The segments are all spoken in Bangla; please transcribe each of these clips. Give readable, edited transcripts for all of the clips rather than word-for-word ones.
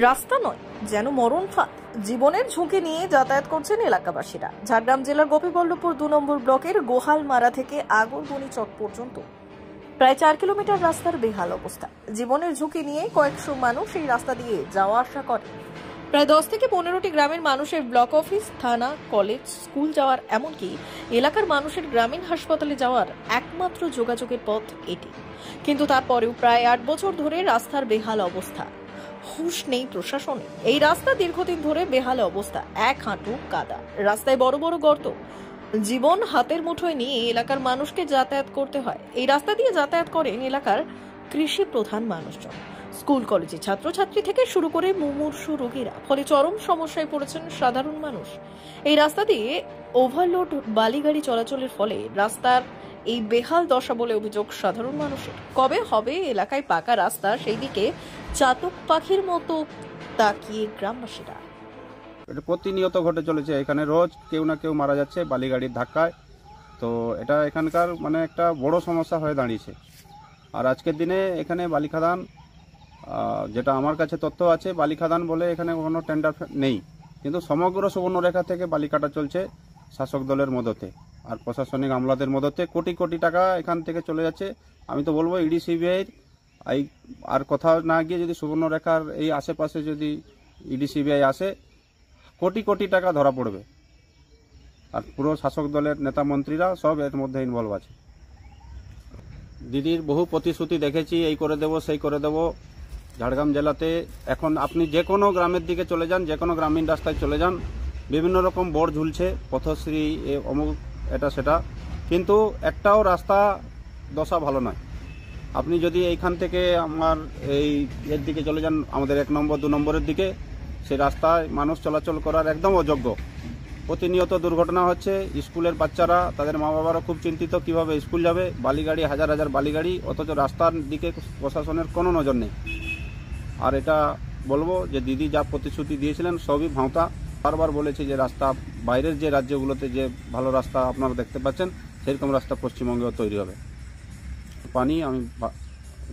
রাস্তা নয়, যেন মরণ ফাঁদ। জীবনের ঝুঁকি নিয়ে যাতায়াত করছেন এলাকাবাসীরা। ঝাড়গ্রাম জেলার গোপীবল্লভপুর 2 নম্বর ব্লকের গোহালমারা থেকে আগরবনি চক পর্যন্ত প্রায় 4 কিলোমিটার রাস্তার বেহাল অবস্থা। জীবনের ঝুঁকি নিয়ে কয়েকশো মানুষ এই রাস্তা দিয়ে যাওয়া আসা করে। প্রায় 10 থেকে 15টি গ্রামের মানুষের ব্লক অফিস, থানা, কলেজ, স্কুল যাওয়ার, এমনকি এলাকার মানুষের গ্রামীণ হাসপাতালে যাওয়ার একমাত্র যোগাযোগের পথ এটি। কিন্তু তারপরেও প্রায় 8 বছর ধরে রাস্তার বেহাল অবস্থা। হুঁশ নেই প্রশাসনে। এই রাস্তা দীর্ঘদিন ধরে বেহাল অবস্থা, 1 হাঁটু কাদা, রাস্তায় বড় বড় গর্ত। জীবন হাতের মুঠোয় নিয়ে এলাকার মানুষকে যাতায়াত করতে হয়। এই রাস্তা দিয়ে যাতায়াত করেন এলাকার কৃষি প্রধান মানুষজন, স্কুল কলেজে ছাত্রছাত্রী থেকে শুরু করে মুমূর্ষু রোগীরা। ফলে চরম সমস্যায় পড়েছেন সাধারণ মানুষ। এই রাস্তা দিয়ে ওভারলোড বালিগাড়ি চলাচলের ফলে রাস্তার এই বেহাল দশা বলে অভিযোগ সাধারণ মানুষের। কবে হবে এলাকায় পাকা রাস্তা, সেই দিকে চাতক পাখির মতো তাকিয়ে গ্রামবাসীরা। এটা প্রতিনিয়ত ঘটে চলেছে। এখানে রোজ কেউ না কেউ মারা যাচ্ছে বালিগাড়ির ধাক্কায়। তো এটা এখানকার মানে একটা বড় সমস্যা হয়ে দাঁড়িয়েছে। আর আজকের দিনে এখানে বালিখাদান, যেটা আমার কাছে তথ্য আছে, বালিখাদান বলে এখানে কোনো টেন্ডার নেই, কিন্তু সমগ্র সুবর্ণরেখা থেকে বালি কাটা চলছে শাসক দলের মদতে আর প্রশাসনিক আমলাদের মদতে। কোটি কোটি টাকা এখান থেকে চলে যাচ্ছে। আমি তো বলবো ইডি সিবিআই এই আর কোথাও না গিয়ে যদি সুবর্ণরেখার এই আশেপাশে যদি ইডি সিবিআই আসে, কোটি কোটি টাকা ধরা পড়বে। আর পুরো শাসক দলের নেতা মন্ত্রীরা সব এর মধ্যে ইনভলভ আছে। দিদির বহু প্রতিশ্রুতি দেখেছি, এই করে দেব সেই করে দেব। ঝাড়গ্রাম জেলাতে এখন আপনি যে কোনো গ্রামের দিকে চলে যান, যে কোনো গ্রামীণ রাস্তায় চলে যান, বিভিন্ন রকম বোর্ড ঝুলছে, পথশ্রী অমুক এটা সেটা, কিন্তু একটাও রাস্তা দশা ভালো নয়। আপনি যদি এইখান থেকে আমার এই এর দিকে চলে যান, আমাদের 1 নম্বর 2 নম্বরের দিকে, সেই রাস্তায় মানুষ চলাচল করার একদম অযোগ্য। প্রতিনিয়ত দুর্ঘটনা হচ্ছে। স্কুলের বাচ্চারা, তাদের মা বাবারা খুব চিন্তিত কিভাবে স্কুল যাবে। বালিগাড়ি, হাজার হাজার বালিগাড়ি, অথচ রাস্তার দিকে প্রশাসনের কোনো নজর নেই। আর এটা বলবো যে দিদি যা প্রতিশ্রুতি দিয়েছিলেন সবই ভাঁওতা। বারবার বলেছে যে রাস্তা বাইরের যে রাজ্যগুলোতে যে ভালো রাস্তা আপনারা দেখতে পাচ্ছেন, সেরকম রাস্তা পশ্চিমবঙ্গেও তৈরি হবে। পানি, আমি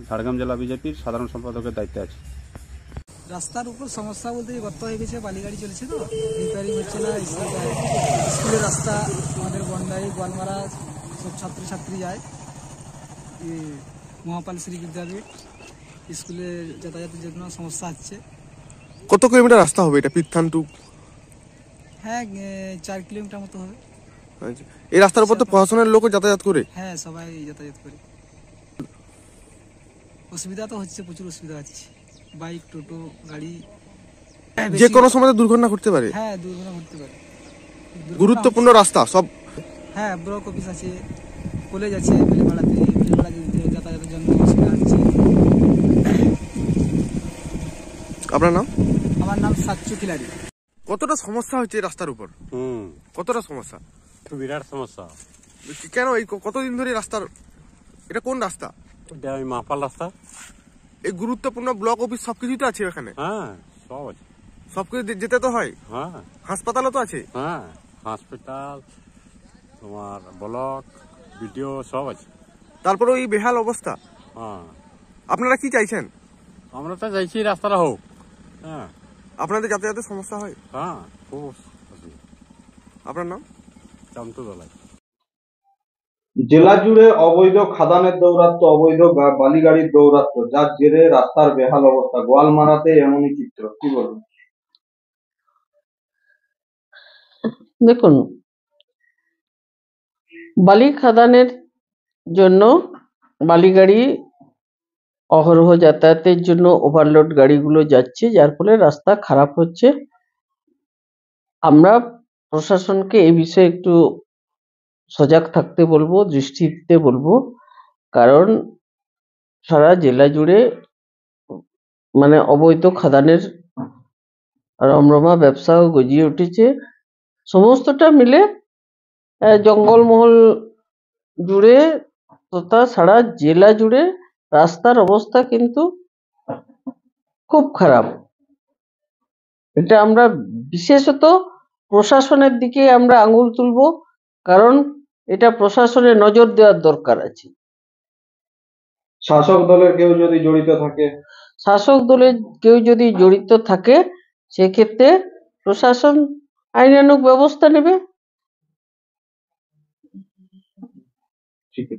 ঝাড়গ্রাম জেলা বিজেপির সাধারণ সম্পাদকের দায়িত্বে আছি। রাস্তার উপর সমস্যা বলতে গর্ত হয়ে গেছে, বালিগাড়ি চলেছে, তো রিপেয়ারিং হচ্ছে না। স্কুলের রাস্তা আমাদের বন্ডাই গোয়ালমারা সব ছাত্রছাত্রী যায় মহাপাল শ্রী বিদ্যাপীঠ স্কুলে যাতায়াতের জন্য সমস্যা হচ্ছে। কত কিলোমিটার রাস্তা হবে এটা পিত্থান টু? হ্যাঁ, 4 কিলোমিটার মতো হবে। আচ্ছা, এই রাস্তার উপর তো প্রশাসনের লোক যাতায়াত করে? হ্যাঁ, সবাই যাতায়াত করে। অসুবিধা তো হচ্ছে, প্রচুর অসুবিধা হচ্ছে। বাইক, টোটো, গাড়ি যে কোনো সময় দুর্ঘটনা ঘটতে পারে। হ্যাঁ, দুর্ঘটনা ঘটতে পারে। গুরুত্বপূর্ণ রাস্তা সব। হ্যাঁ, ব্লক অফিস আছে, কলেজ আছে, বেলিপাড়াতে যাতায়াতের জন্য অসুবিধা হচ্ছে। আপনার নাম? আমার নাম সাচ্চু খিলাড়ি। কতটা সমস্যা হচ্ছে এই রাস্তার উপর? কতটা সমস্যা? বিরাট সমস্যা। কেন এই কতদিন ধরে রাস্তার, এটা কোন রাস্তা? মাপাল রাস্তা। এই গুরুত্বপূর্ণ ব্লক অফিস সবকিছু তো আছে এখানে? হ্যাঁ, সব আছে। সবকিছু যেতে তো হয়। হ্যাঁ, হাসপাতালও তো আছে। হ্যাঁ, হসপিটাল, তোমার ব্লক, বিডিও সব আছে। তারপরে এই বেহাল অবস্থা। হ্যাঁ, আপনারা কি চাইছেন? আমরা তো চাইছি রাস্তাটা হোক। হ্যাঁ, আপনাদের যাতায়াতের সমস্যা হয়? হ্যাঁ, খুব অসুবিধা। আপনার নাম? চামটু দলাই। জেলা জুড়ে অবৈধ খাদানের দৌরাত্ম্য, অবৈধ বালিগাড়ির দৌরাত্ম্য, যার জেরে রাস্তার বেহাল অবস্থা। গোয়ালমারাতে এমনই চিত্র, কি বলবেন? দেখুন, বালি খাদানের জন্য বালিগাড়ি অহরহ যাতায়াতের জন্য ওভারলোড গাড়িগুলো যাচ্ছে, যার ফলে রাস্তা খারাপ হচ্ছে। আমরা প্রশাসনকে এই বিষয়ে একটু সজাগ থাকতে বলবো, দৃষ্টি দিতে বলবো, কারণ সারা জেলা জুড়ে মানে অবৈধ খাদানের রমরমা ব্যবসাও গজিয়ে উঠেছে। সমস্তটা মিলে জঙ্গলমহল জুড়ে তথা সারা জেলা জুড়ে রাস্তার অবস্থা কিন্তু খুব খারাপ। এটা আমরা বিশেষত প্রশাসনের দিকে আমরা আঙুল তুলব, কারণ এটা প্রশাসনের নজর দেওয়ার দরকার আছে। শাসক দলের কেউ যদি জড়িত থাকে? শাসক দলের কেউ যদি জড়িত থাকে সেক্ষেত্রে প্রশাসন আইনানুগ ব্যবস্থা নেবে। ঠিক আছে।